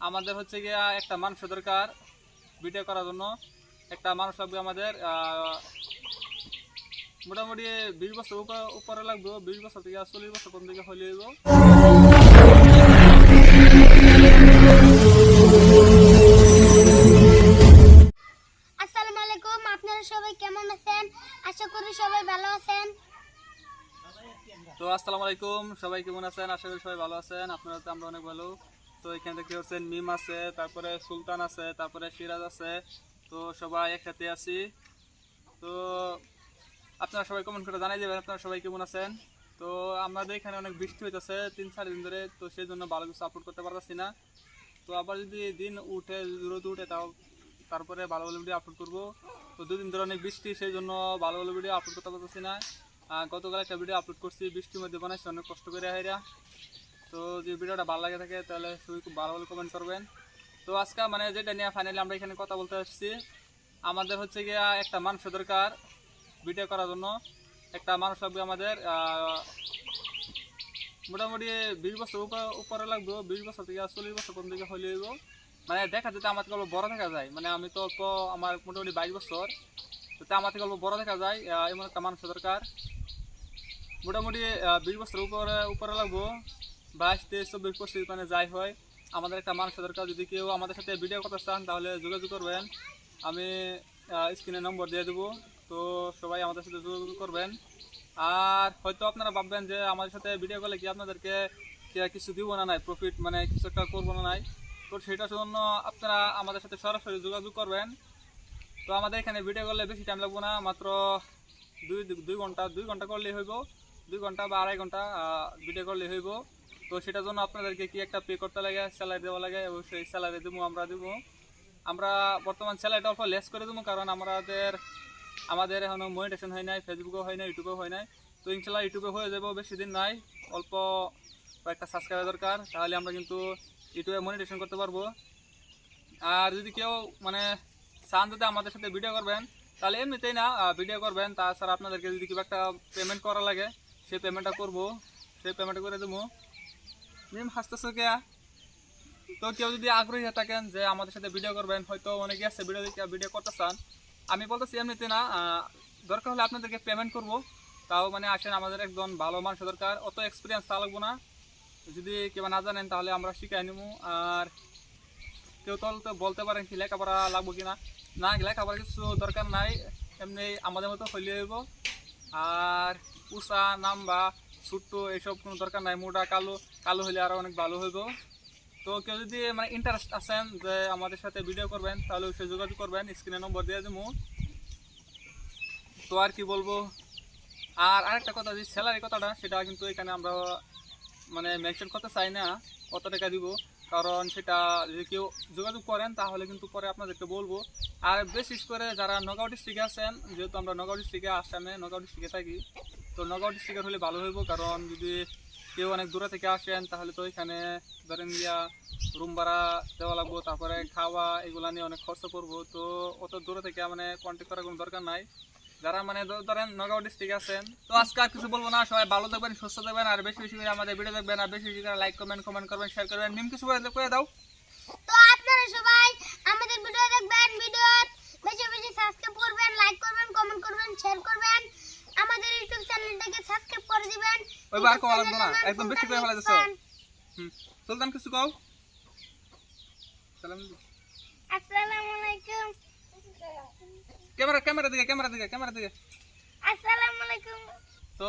আমাদের হচ্ছে গিয়া একটা মানুষ দরকার ভিডিও করার জন্য। একটা মানুষ লাগবে আমাদের, মোটামুটি 20 বছর উপরে লাগবে। 20 বছর থেকে 40 বছর কোন দিকে হইলে হইব। আসসালামু আলাইকুম, আপনারা সবাই কেমন আছেন? আশা করি সবাই ভালো আছেন। তো আসসালামু আলাইকুম, সবাই কেমন আছেন? আশা করি সবাই ভালো আছেন। আপনারা তো আমরা অনেক ভালো। তো এখানে দেখতে পাচ্ছেন মিম আছে, তারপরে সুলতান আছে, তারপরে সিরাজ আছে। তো সবাই একসাথে আছি। তো আপনারা সবাই কমেন্ট করে জানাই দেবেন আপনারা সবাই কেমন আছেন। তো আমাদের এখানে অনেক বৃষ্টি হইতেছে 3-4 দিন ধরে, তো সেই জন্য ভালো কিছু আপলোড করতে পারতেছি না। তো আবার যদি দিন উঠে রোদ উঠে তারপরে ভালো ভালো ভিডিও আপলোড করবো। তো 2 দিন ধরে অনেক বৃষ্টি, সেই জন্য ভালো ভালো ভিডিও আপলোড করতে পারতেছি না। গতকাল একটা ভিডিও আপলোড করছি, বৃষ্টির মধ্যে বানাইছি অনেক কষ্ট করে হাইরা। তো যে ভিডিওটা ভালো লাগে থাকে তাহলে সবাই খুব ভালো ভালো কমেন্ট করবেন। তো আজকে মানে যেটা নিয়ে ফাইনালি আমরা এখানে কথা বলতে আসছি, আমাদের হচ্ছে গিয়া একটা মানুষ দরকার ভিডিও করার জন্য। একটা মানুষ লাগবে আমাদের, মোটামুটি 20 বছর উপরে লাগবে। 20 বছর থেকে 40 বছর কোন দিকে হইলে হইব। মানে দেখা যেতে আমার থেকে অল্প বড় দেখা যায়, মানে আমি তো অল্প, আমার মোটামুটি 22 বছর, তো আমার থেকে অল্প বড় দেখা যায়। এমন একটা মানুষ দরকার মোটামুটি 20 বছর উপরে লাগবো। 22, 23, 24, 25 মানে যাই হয়, আমাদের একটা মানুষ দরকার। যদি কেউ আমাদের সাথে ভিডিও করতে চান তাহলে যোগাযোগ করবেন, আমি স্ক্রিনে নম্বর দিয়ে দেবো। তো সবাই আমাদের সাথে যোগাযোগ করবেন। আর হয়তো আপনারা ভাববেন যে আমাদের সাথে ভিডিও করলে কি আপনাদেরকে কিছু দিব না, নাই প্রফিট, মানে কিছু একটা করবো না নাই। তো সেটার জন্য আপনারা আমাদের সাথে সরাসরি যোগাযোগ করবেন। তো আমাদের এখানে ভিডিও করলে বেশি টাইম লাগবে না, মাত্র দুই ঘন্টা করলেই হইব। 2 ঘন্টা বা 2.5 ঘন্টা ভিডিও করলেই হইব। তো সেটার জন্য আপনাদেরকে কি একটা পে করতে লাগে, স্যালারি দেওয়া লাগে। অবশ্যই স্যালারি দেবো আমরা বর্তমান স্যালারিটা অল্প লেস করে দেবো, কারণ আমাদের এখনও মনিটাইজেশন হয় নাই, ফেসবুকেও হয় নাই, ইউটিউবেও হয় নাই। তো ইনশাল্লাহ ইউটিউবে হয়ে যাবো, বেশি দিন নাই, অল্প কয়েকটা সাবস্ক্রাইবার দরকার, তাহলে আমরা কিন্তু ইউটিউবে মনিটাইজেশন করতে পারবো। আর যদি কেউ মানে চান যদি আমাদের সাথে ভিডিও করবেন, তাহলে এমনিতেই না ভিডিও করবেন। তাছাড়া আপনাদেরকে যদি কিছু একটা পেমেন্ট করা লাগে, সেই পেমেন্টটা করবো, সেই পেমেন্টটা করে দেবো। মিম হাসতেছো কে? তো কেউ যদি আগ্রহী হয়ে থাকেন যে আমাদের সাথে ভিডিও করবেন, হয়তো অনেকে আছে ভিডিও করতে চান, আমি বলতেছি এমনিতে না, দরকার হলে আপনাদেরকে পেমেন্ট করব। তাও মানে আসেন, আমাদের একজন ভালো মানুষ দরকার, অত এক্সপিরিয়েন্স তা লাগবো না। যদি কেউ না জানেন তাহলে আমরা শিখাই নেব। আর কেউ তো বলতে পারেন কি লেখাপড়া লাগবো কিনা, না লেখাপড়া কিছু দরকার নাই, এমনি আমাদের মতো হইলে হইব। আর উষা নাম বা ছোট্ট এইসব কোনো দরকার নাই, মোটা কালো কালো হইলে আরও অনেক ভালো হইব। তো কেউ যদি মানে ইন্টারেস্ট আছেন যে আমাদের সাথে ভিডিও করবেন, তাহলে অবশ্যই যোগাযোগ করবেন, স্ক্রিনে নম্বর দিয়ে দেবো। তো আর কি বলবো। আর আরেকটা কথা, যে স্যালারি কথাটা, সেটা কিন্তু এখানে আমরা মানে মেনশন করতে চাই না কত টাকা দিব, কারণ সেটা যদি কেউ যোগাযোগ করেন তাহলে কিন্তু পরে আপনাদেরকে বলবো। আর বিশেষ করে যারা নগাঁও ডিস্ট্রিক্টে আছেন, যেহেতু আমরা নগাঁও ডিস্ট্রিক্টে, আসামে নগাঁও ডিস্ট্রিক্টে থাকি, তো নগাঁও ডিস্ট্রিক্টের হলে ভালো হইব। কারণ যদি কেউ অনেক দূরে থেকে আসেন তাহলে তো এখানে ধরেন গিয়া রুম ভাড়া দেওয়া লাগবো, তারপরে খাওয়া, এগুলা নিয়ে অনেক খরচ পড়বো। তো অত দূরে থেকে মানে কন্ট্যাক্ট করার কোনো দরকার নাই, যারা মানে ধরেন নগাঁও ডিস্ট্রিক্ট আছেন। তো আজকে আর কিছু বলবো না, সবাই ভালো থাকবেন, সুস্থ থাকবেন, আর বেশি বেশি করে আমাদের ভিডিও দেখবেন, আর বেশি বেশি করে লাইক করবেন, কমেন্ট করবেন, শেয়ার করবেন। মিম কিছু করে দাও। তো আপনারা সবাই আমাদের ভিডিও দেখবেন, ভিডিও বেশি বেশি সাবস্ক্রাইব করবেন, লাইক করবেন, কমেন্ট করবেন, শেয়ার করবেন। আমাদের ইউটিউব চ্যানেলটাকে সাবস্ক্রাইব করে দিবেন। ওই বার কল লাগবো না, একদম বেশি করে ফেলা যাচ্ছে। সুলতান কিছু কও। সালাম। আসসালামু আলাইকুম। ক্যামেরা দিকে। আসসালামু আলাইকুম। তো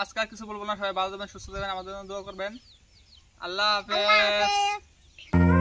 আজকে আর কিছু বলবো না, সবাই ভালো থাকবেন, সুস্থ থাকবেন, আমাদের জন্য দোয়া করবেন। আল্লাহ আল্লাহ হাফেজ। হাফেজ।